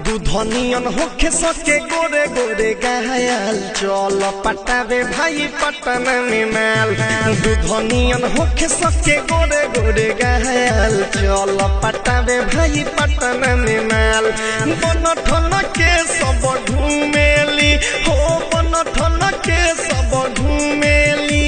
दूधनियन होखे सके गोरे गोरे गायल चल पटावे भाई पटन में माल। दूधनियन होखे सके गोरे गोरे गायल चल पटावे भाई पटन में माल। बन ठन के सब घूमेली हो बन ठन के सब घूमेली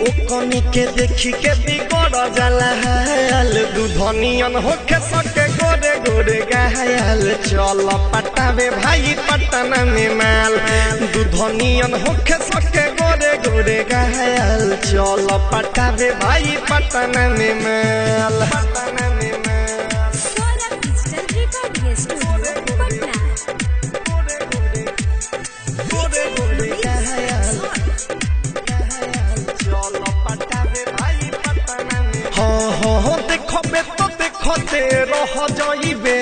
ओकनी के देखी के बिगड़ जाला हाल। दूधनियन होखे सके गोरे गोरे गायल चल पटावे भाई पटन में माल। दूधनियन होखे सके गोरे गोरे गायल चल पटावे भाई पटन में माल। पटन में माल Saurabh digital recording studio Patna. गोरे गोरे गायल चल पटावे भाई पटन में। हाँ देखबे तो देखते रह जाइबे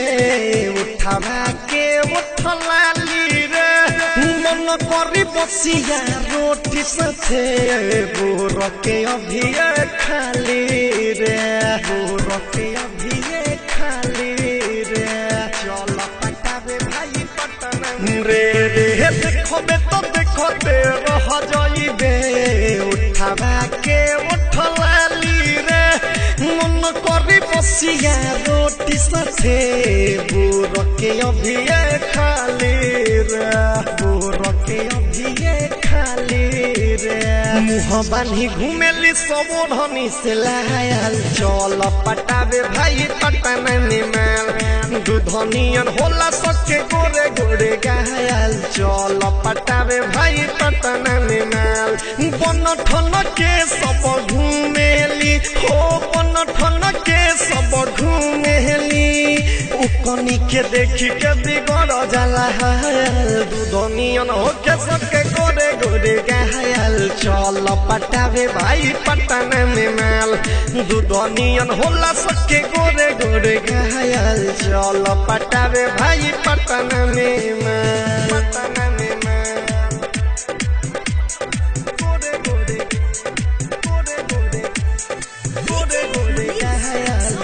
उठावा के उठलाली रे मन करी बसिया रोटी साथे बोर के अभी खाली रे बोर के अभी खाली रे चल पटावे भाई पटन रे रे देखबे तो देखते रह जाइबे उठावा के उठलाली रे मन करी बसिया रोटी साथे बोर के अभी खाली रे बोर के अभी खाली रे मुँह बांधी घूमेली सब धनी से लायल चल पटावे भाई पटन में माल। दूधनियन होला सके गोरे गोरे गायल चल पटावे भाई पटन में माल। बन ठन के सब घूमेली हो बन ठन के सब घूमेली ओकनी के देखी के बिगड़ जाला हाल। दूधनियन होके सके गोरे गोरे गायल चल पटावे भाई पटन में माल। दूधनियन होला सके गोरे गोरे गायल चल पटावे भाई पटन में माल। पटन में माल गोरे गोरे गोरे गोरे गोरे गोरे गायल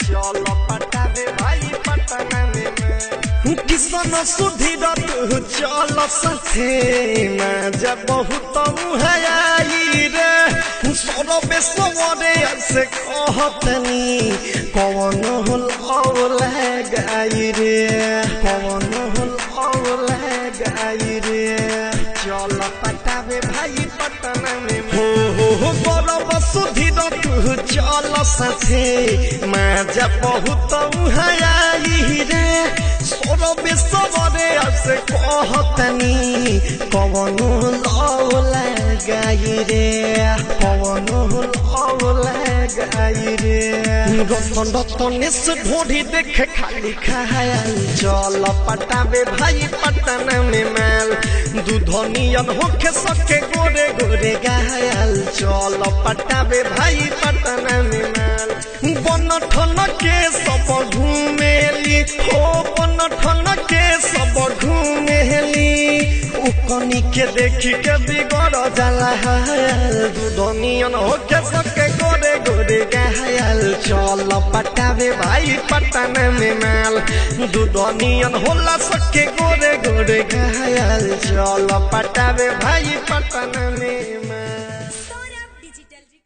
चल पटावे भाई पटन में माल। किसन सुधीर तू चल साथे में जब बहुत आई रे सौरभे सवरे से कहतनी कौन होल औले गाई रे कौन होल औले गाई रे चल पटावे भाई पटन में हो गौरव सुधीर तू चल साथे में जब बहुत आई रे सौरभे सवरे से कहतनी कौन लौला गाई रे कौन लौला गाई रे रतन रतन से ढोढ़ी देखे खाली खायल चल पटावे भाई पटन में माल। दूधनियन होके सके गोरे गोरे गायल चल पटावे भाई पटन में माल। बन ठन के सब घूमेली हो बन ठन के सब घूमेली ओकनी के देखी के बिगड़ जाला हाल। दूधनियन होके सके गोरे गोरे गायल चल पटावे भाई पटन में माल। दूधनियन होला सके गोरे गोरे गायल चल पटावे भाई पटन में माल।